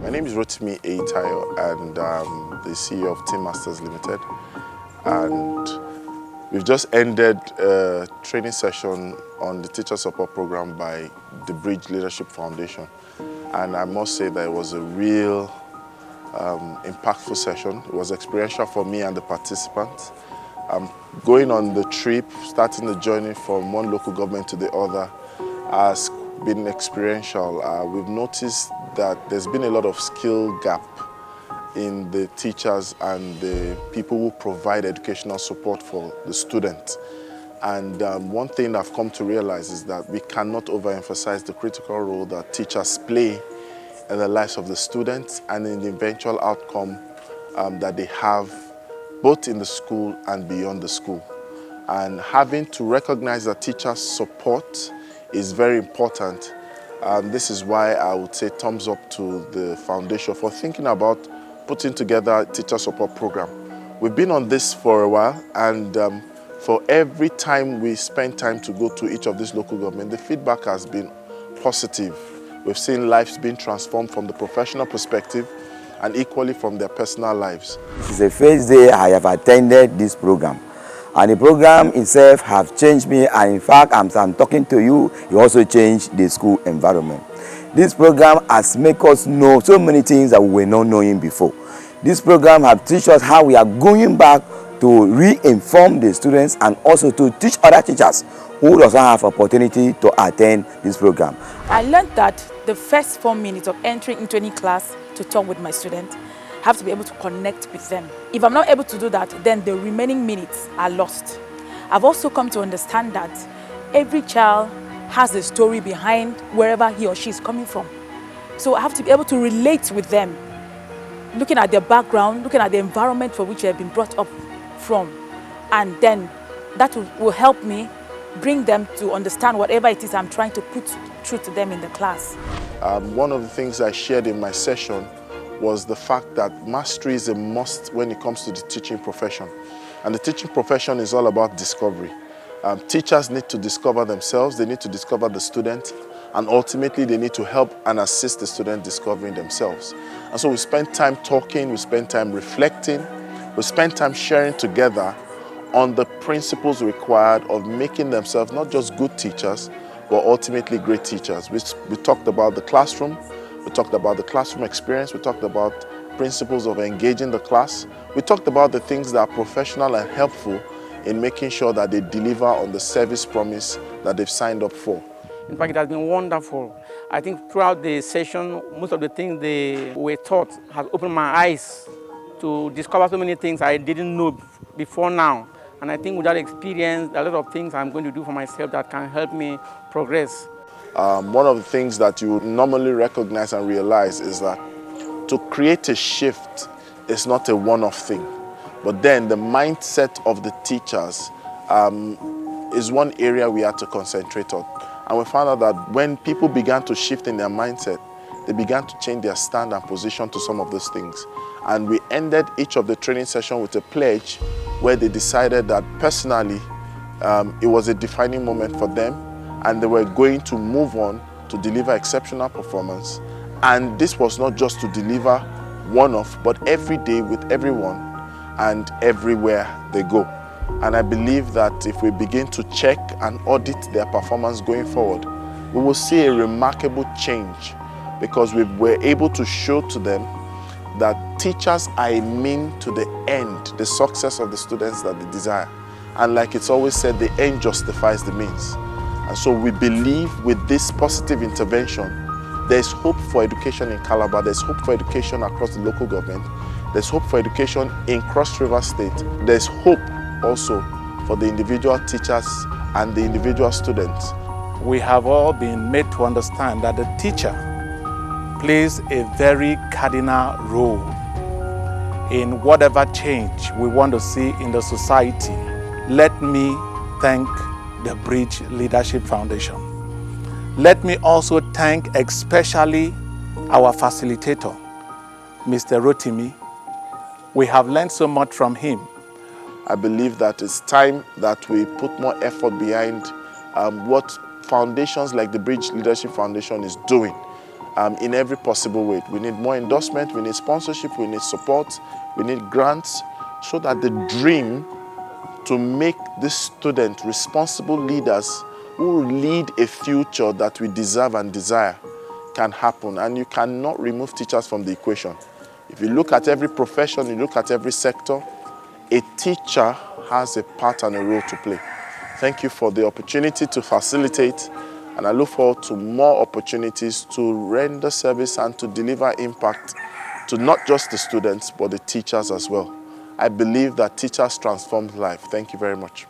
My name is Rotimi Eyitayo and I'm the CEO of Team Masters Limited. And we've just ended a training session on the Teacher Support Program by the Bridge Leadership Foundation. And I must say that it was a real impactful session. It was experiential for me and the participants. Going on the trip, starting the journey from one local government to the other has been experiential. We've noticed that there's been a lot of skill gap in the teachers and the people who provide educational support for the students. And one thing I've come to realize is that we cannot overemphasize the critical role that teachers play in the lives of the students and in the eventual outcome that they have both in the school and beyond the school. And having to recognize that teachers' support is very important. This is why I would say thumbs up to the foundation for thinking about putting together a teacher support program. We've been on this for a while, and for every time we spend time to go to each of these local governments, the feedback has been positive. We've seen lives being transformed from the professional perspective and equally from their personal lives. This is the first day I have attended this program, and the program itself has changed me, and in fact, as I'm talking to you, it also changed the school environment. This program has made us know so many things that we were not knowing before. This program has taught us how we are going back to re-inform the students and also to teach other teachers who doesn't have opportunity to attend this program. I learned that the first 4 minutes of entering into any class to talk with my students, I have to be able to connect with them. If I'm not able to do that, then the remaining minutes are lost. I've also come to understand that every child has a story behind wherever he or she is coming from. So I have to be able to relate with them, looking at their background, looking at the environment for which they have been brought up from. And then that will help me bring them to understand whatever it is I'm trying to put through to them in the class. One of the things I shared in my session was the fact that mastery is a must when it comes to the teaching profession. And the teaching profession is all about discovery. Teachers need to discover themselves, they need to discover the student, and ultimately they need to help and assist the student discovering themselves. And so we spend time talking, we spend time reflecting, we spend time sharing together on the principles required of making themselves not just good teachers, but ultimately great teachers. We talked about the classroom, we talked about the classroom experience, we talked about principles of engaging the class, we talked about the things that are professional and helpful in making sure that they deliver on the service promise that they've signed up for. In fact, it has been wonderful. I think throughout the session, most of the things they were taught has opened my eyes to discover so many things I didn't know before now. And I think with that experience, a lot of things I'm going to do for myself that can help me progress. One of the things that you would normally recognize and realize is that to create a shift is not a one-off thing. But then the mindset of the teachers is one area we had to concentrate on. And we found out that when people began to shift in their mindset, they began to change their stand and position to some of those things. And we ended each of the training sessions with a pledge where they decided that personally it was a defining moment for them and they were going to move on to deliver exceptional performance. And this was not just to deliver one-off, but every day with everyone and everywhere they go. And I believe that if we begin to check and audit their performance going forward, we will see a remarkable change because we were able to show to them that teachers are a mean to the end, the success of the students that they desire. And like it's always said, the end justifies the means. And so we believe with this positive intervention, there's hope for education in Calabar, there's hope for education across the local government, there's hope for education in Cross River State, there's hope also for the individual teachers and the individual students. We have all been made to understand that the teacher plays a very cardinal role in whatever change we want to see in the society. Let me thank the Bridge Leadership Foundation. Let me also thank especially our facilitator, Mr. Rotimi. We have learned so much from him. I believe that it's time that we put more effort behind what foundations like the Bridge Leadership Foundation is doing. in every possible way. We need more endorsement, we need sponsorship, we need support, we need grants, so that the dream to make this student responsible leaders who will lead a future that we deserve and desire can happen. And you cannot remove teachers from the equation. If you look at every profession, you look at every sector, a teacher has a part and a role to play. Thank you for the opportunity to facilitate, and I look forward to more opportunities to render service and to deliver impact to not just the students, but the teachers as well. I believe that teachers transform life. Thank you very much.